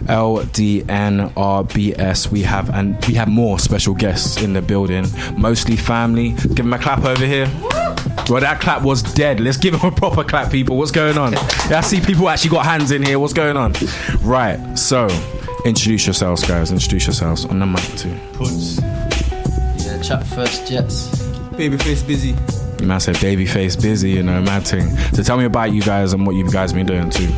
LDNRBS. We have more special guests in the building, mostly family. Give them a clap over here. Well, that clap was dead. Let's give them a proper clap, people. What's going on? I see people actually got hands in here. What's going on? Right, so introduce yourselves, guys. Introduce yourselves on the mic too. Puts. Yeah, chat first, Jets. Babyface busy. You man said babyface busy, you know, mad thing. So tell me about you guys and what you guys been doing too.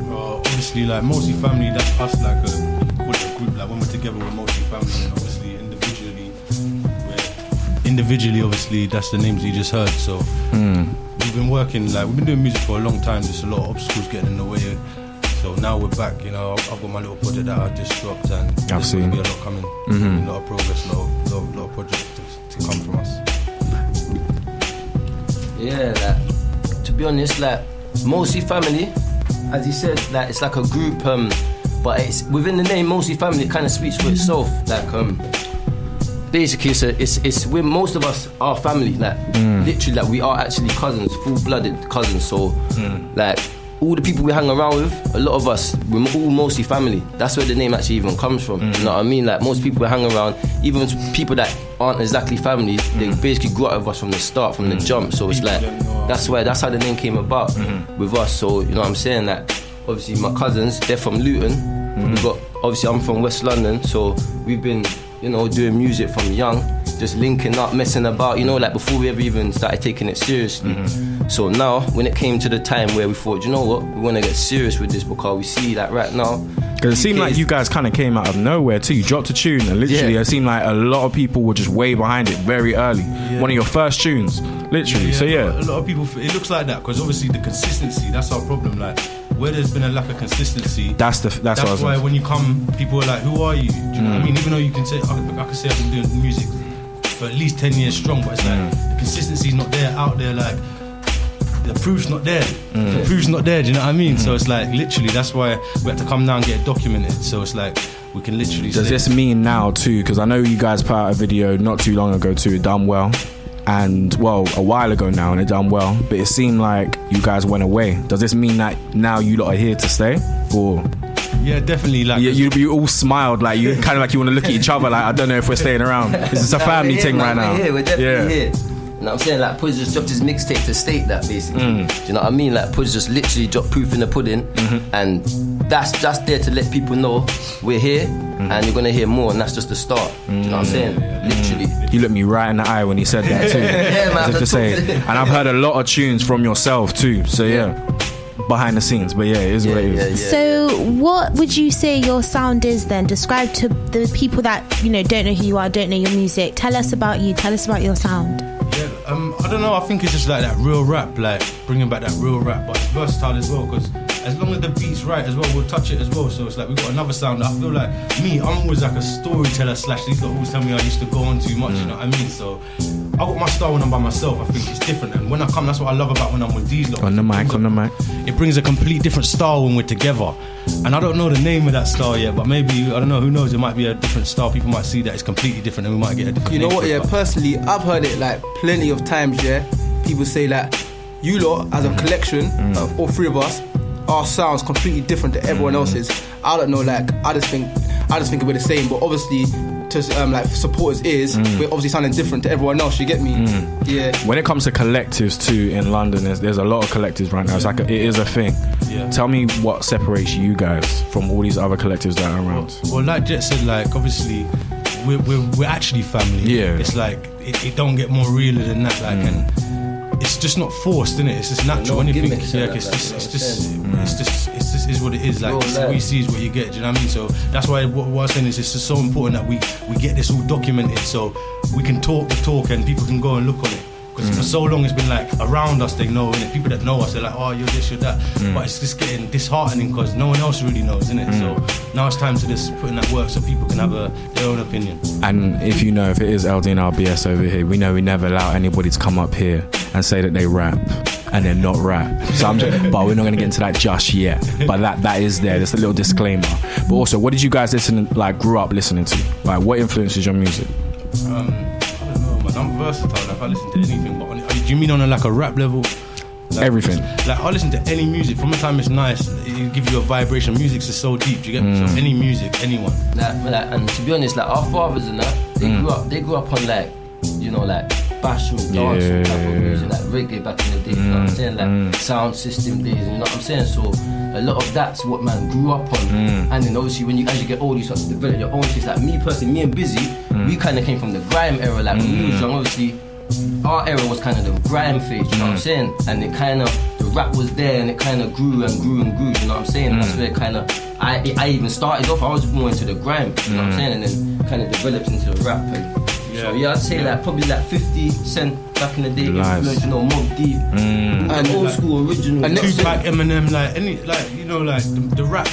Obviously, like mostly family, that's us, like we call it a group. Like when we're together, we're mostly family, and obviously individually, obviously that's the names you just heard. So we've been working, like we've been doing music for a long time. Just a lot of obstacles getting in the way. So now we're back. You know, I've got my little project that I just dropped, and there's going to be a lot coming. A lot of progress, a lot of projects to come from us. Yeah, like to be honest, like mostly family. As he said, like it's like a group, but it's within the name mostly family. It kind of speaks for itself. Like basically, it's we most of us are family. Like literally, like we are actually cousins, full-blooded cousins. So like all the people we hang around with, a lot of us, we're all mostly family. That's where the name actually even comes from. You know what I mean? Like most people we hang around, even people that aren't exactly family, they basically grew up with us from the start, from the jump. So it's like that's how the name came about with us. So you know what I'm saying? Like obviously my cousins, they're from Luton. We've got obviously I'm from West London, so we've been, you know, doing music from young, just linking up, messing about, you know, like before we ever even started taking it seriously. So now, when it came to the time where we thought, you know what, we want to get serious with this because we see that right now. Because it seemed like you guys kind of came out of nowhere too. You dropped a tune and literally it seemed like a lot of people were just way behind it very early. Yeah. One of your first tunes, literally. So yeah. A lot of people, it looks like that because obviously the consistency, that's our problem. Like where there's been a lack of consistency, that's why when you come, people are like, who are you? Do you know what I mean? Even though you can say, I can say I've been doing music for at least 10 years strong, but it's like the consistency's not there out there. Like the proof's not there. The proof's not there. Do you know what I mean? So it's like literally that's why we have to come now and get it documented. So it's like we can literally. Does this mean now too? Because I know you guys put out a video not too long ago too. It done well, and well a while ago now, and it done well. But it seemed like you guys went away. Does this mean that now you lot are here to stay, or? Yeah, definitely. Like you all smiled, like you kind of like you want to look at each other, like I don't know if we're staying around. Is this a family thing right now? We're definitely here. You know what I'm saying? Like Pudge just dropped his mixtape to state that basically. Do you know what I mean? Like Pudge just literally dropped proof in the pudding, and that's just there to let people know we're here, and you're gonna hear more, and that's just the start. Do you know what I'm saying? Literally. You looked me right in the eye when he said that too. Yeah, man. To say, and I've heard a lot of tunes from yourself too. So yeah. Behind the scenes, but yeah, it is what it is. So what would you say your sound is then? Describe to the people that, you know, don't know who you are, don't know your music. Tell us about you, tell us about your sound. Yeah, I don't know, I think it's just like that real rap, like bringing back that real rap, but it's versatile as well, because as long as the beat's right as well, we'll touch it as well. So it's like we've got another sound. I feel like I'm always like a storyteller / these lot always tell me I used to go on too much, you know what I mean? So I got my style when I'm by myself. I think it's different, and when I come, that's what I love about when I'm with these lot. On the mic. It brings a complete different style when we're together. And I don't know the name of that style yet, but maybe, I don't know, who knows, it might be a different style. People might see that it's completely different and we might get a different You know name what, for it, yeah, personally, I've heard it like plenty of times, yeah. People say like, you lot, as a collection of all three of us, our sound's completely different to everyone else's. I don't know, like, I just think we're the same, but obviously, to like supporters' ears, we're obviously sounding different to everyone else. You get me? Yeah. When it comes to collectives too in London, there's a lot of collectives right now. It's like it is a thing. Yeah. Tell me what separates you guys from all these other collectives that are around. Well, like Jet said, like obviously we're actually family. Yeah. It's like it don't get more realer than that. Like and it's just not forced, innit? It's just natural. Anything. Yeah. It's just is what it is. Like what you see is what you get. Do you know what I mean? So that's why what I'm saying is it's just so important that we get this all documented so we can talk the talk and people can go and look on it. Because for so long it's been like around us, they know, innit? People that know us, they're like, oh, you're this, you're that. But it's just getting disheartening because no one else really knows, innit? So now it's time to just put in that work so people can have their own opinion. And if you know, if it is LDNRBS over here, we know we never allow anybody to come up here and say that they rap and they're not rap. So but we're not going to get into that just yet. But that is there. There's a little disclaimer. But also, what did you guys grew up listening to? Like, what influences your music? I don't know, man. I'm versatile. Like, I listen to anything. But do you mean on a rap level? Like, everything. Like I listen to any music from the time it's nice. It gives you a vibration. Music's just so deep. Do you get me? So any music, anyone. And to be honest, like our fathers and that, they grew up on like, you know, like bashment, dance type of music, like reggae back in the day. You know what I'm saying? Like sound system days. You know what I'm saying? So a lot of that's what man grew up on. And then obviously as you get older, you start to develop your own taste. Like me personally, me and Busy, we kind of came from the grime era. Like when we was young, obviously our era was kind of the grime phase. You know what I'm saying? And it kind of, the rap was there, and it kind of grew and grew and grew. You know what I'm saying? And that's where kind of I even started off. I was more into the grime. You know what I'm saying? And then kind of developed into the rap. And so yeah, I'd say like probably like 50 Cent back in the day, influence, you know, Mobb Deep, and old school original. And Tupac, Eminem, like any, like you know, like the rap.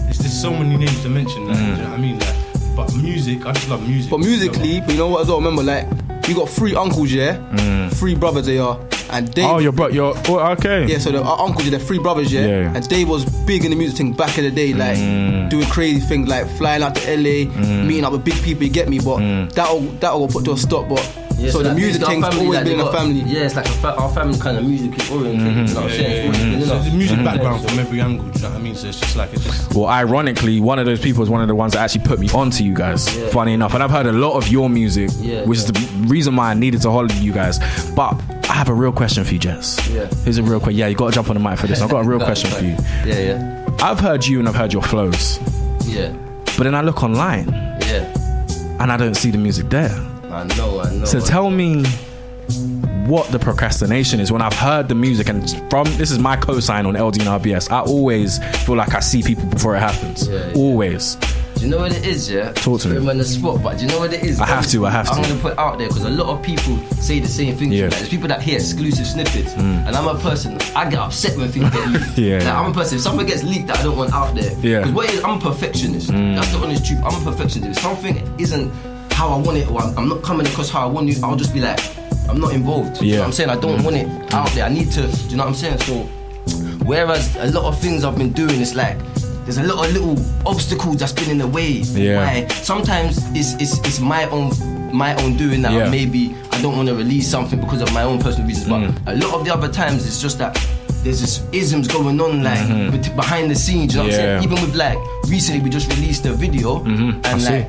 There's so many names to mention. Like, you know what I mean? Like, but music, I just love music. But musically, but you know what as well? Remember, like we got 3 uncles, 3 brothers they are, and they. Oh, okay. Yeah, so our uncles, they're 3 brothers, and Dave was big in the music thing back in the day, like doing crazy things, like flying out to LA, meeting up with big people. You get me? But that all put to a stop. But yeah, so the music thing's always been in the family. Yeah, it's like our family kind of music oriented. You know what I'm saying? So the music background from every angle. Do you know what I mean? So it's just like Well, ironically, one of those people is one of the ones that actually put me onto you guys. Yeah. Funny enough, and I've heard a lot of your music, which is the reason why I needed to holler at you guys. But I have a real question for you, Jess. Yeah. Here's a real question. Yeah, you got to jump on the mic for this. I've got a real question for you. Yeah. I've heard you and I've heard your flows. Yeah. But then I look online. Yeah. And I don't see the music there. I know. So tell me what the procrastination is when I've heard the music, and this is my cosign on LDNRBS. I always feel like I see people before it happens. Always. Do you know what it is, Talk to me. I'm on the spot, but do you know what it is? I have to. I'm going to put it out there because a lot of people say the same thing. Like, there's people that hear exclusive snippets, and I'm a person, I get upset when things get leaked. Like, I'm a person, if something gets leaked that I don't want out there, because what it is, I'm a perfectionist. That's the honest truth. I'm a perfectionist. If something isn't how I want it, or I'm not coming across how I want it, I'll just be like, I'm not involved. You know what I'm saying? I don't want it out there. I need to, do you know what I'm saying? So, whereas a lot of things I've been doing, it's like, there's a lot of little obstacles that's been in the way. Sometimes it's my own doing that maybe I don't want to release something because of my own personal reasons. But a lot of the other times it's just that there's just isms going on like behind the scenes. You know what I'm saying? Even with like recently we just released a video and like,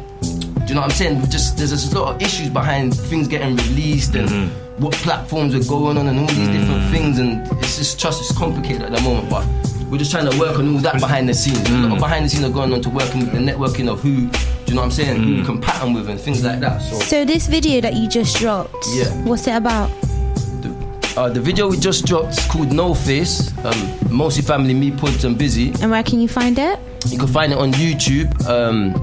do you know what I'm saying? There's just a lot of issues behind things getting released and what platforms are going on and all these different things, and it's complicated at the moment, but we're just trying to work on all that behind the scenes. A lot of behind the scenes are going on to working with the networking of who, do you know what I'm saying, who you can pattern with and things like that. So this video that you just dropped, what's it about? The video we just dropped is called No Face, mostly family, me, Puds and Busy. And where can you find it? You can find it on YouTube.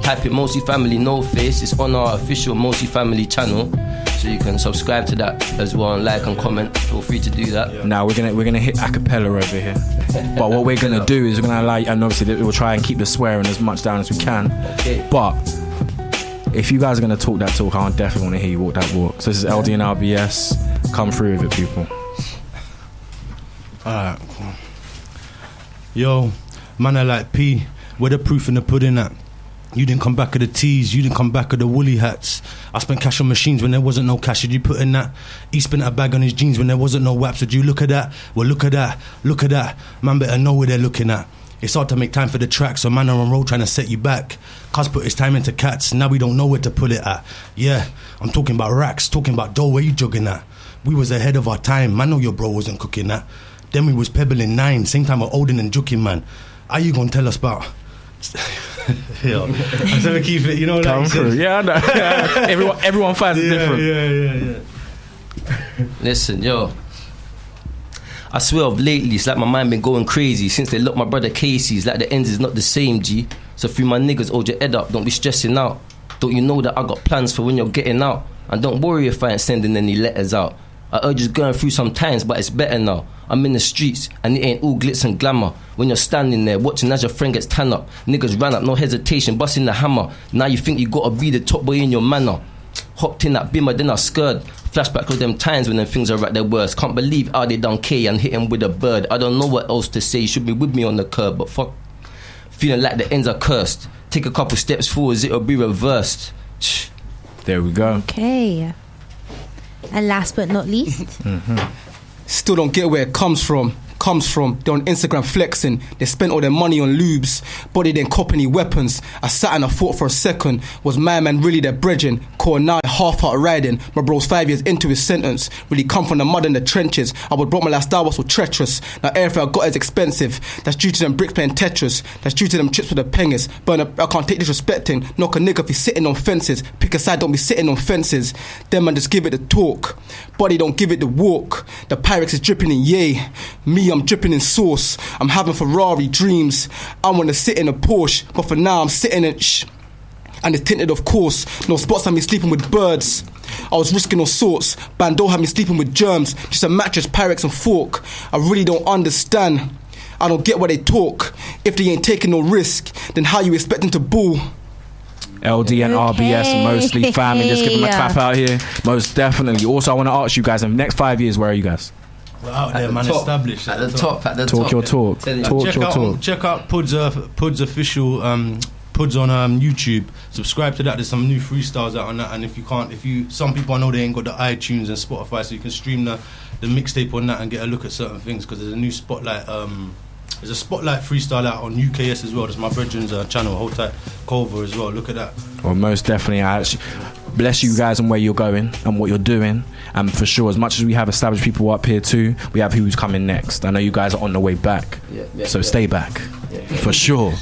Type it Mostly Family No Face. It's on our official Mostly Family channel, so you can subscribe to that as well and like and comment. Feel free to do that. Now we're gonna hit acapella over here, but what we're gonna do is we're gonna allow you, and obviously we'll try and keep the swearing as much down as we can. Okay. But if you guys are gonna talk that talk, I definitely want to hear you walk that walk. So this is LDNRBS. Come through with it, people. Alright, cool. Yo, man, I like P. Where the proof in the pudding at? You didn't come back of the tees, you didn't come back of the woolly hats. I spent cash on machines when there wasn't no cash. Did you put in that? He spent a bag on his jeans when there wasn't no waps. Did you look at that? Well, look at that, look at that. Man better know where they're looking at. It's hard to make time for the track, so man are on road trying to set you back. Cuz put his time into cats, now we don't know where to put it at. Yeah, I'm talking about racks, talking about dough, where you jogging at? We was ahead of our time, man know your bro wasn't cooking that. Then we was pebbling 9, same time we're Odin and Jukin, man. How you gonna tell us about... Yo, I'm trying to keep it, you know, come through. Yeah, I know. everyone finds it different. Yeah. Listen, yo, I swear of lately, it's like my mind been going crazy since they locked my brother Casey's. Like the ends is not the same, G. So free my niggas, hold your head up, don't be stressing out. Don't you know that I got plans for when you're getting out? And don't worry if I ain't sending any letters out. I urge you going through some times, but it's better now. I'm in the streets, and it ain't all glitz and glamour. When you're standing there, watching as your friend gets tan up. Niggas ran up, no hesitation, busting the hammer. Now you think you gotta be the top boy in your manner. Hopped in that bimmer, then I skirred. Flashback of them times when them things are at their worst. Can't believe how they done K and hit him with a bird. I don't know what else to say, you should be with me on the curb, but fuck. Feeling like the ends are cursed. Take a couple steps forwards, it'll be reversed. There we go. Okay. And last but not least, Still don't get where it comes from. They're on Instagram flexing. They spent all their money on lubes, but they didn't cop any weapons. I sat and I thought for a second, was my man really their brethren? Caught now half-heart riding. My bro's 5 years into his sentence. Really come from the mud and the trenches. I would broke my last hour was so treacherous. Now everything I got is expensive. That's due to them bricks playing Tetris. That's due to them chips with the pengas. But I can't take disrespecting. Knock a nigga if he's sitting on fences. Pick a side, don't be sitting on fences. Them man just give it the talk, but they don't give it the walk. The Pyrex is dripping in yay. Me, I'm dripping in sauce. I'm having Ferrari dreams. I want to sit in a Porsche, but for now I'm sitting in and it's tinted, of course. No spots had me sleeping with birds. I was risking all sorts. Bando had me sleeping with germs. Just a mattress, Pyrex and fork. I really don't understand. I don't get why they talk. If they ain't taking no risk, then how you expecting to bull? LDNRBS, mostly family. Let's give them a clap out here. Most definitely. Also, I want to ask you guys, in the next 5 years, where are you guys? We're out there, man. Top. Established. At the top. Talk your talk. Check out Pud's official Puds on YouTube. Subscribe to that. There's some new freestyles out on that. And some people I know they ain't got the iTunes and Spotify, so you can stream the mixtape on that and get a look at certain things, because there's a new Spotlight. There's a Spotlight freestyle out on UKS as well. There's my brethren's channel, Hold Tight Culver as well. Look at that. Well, most definitely. I actually bless you guys on where you're going and what you're doing. And for sure, as much as we have established people up here too, we have who's coming next. I know you guys are on the way back. So stay back. For sure.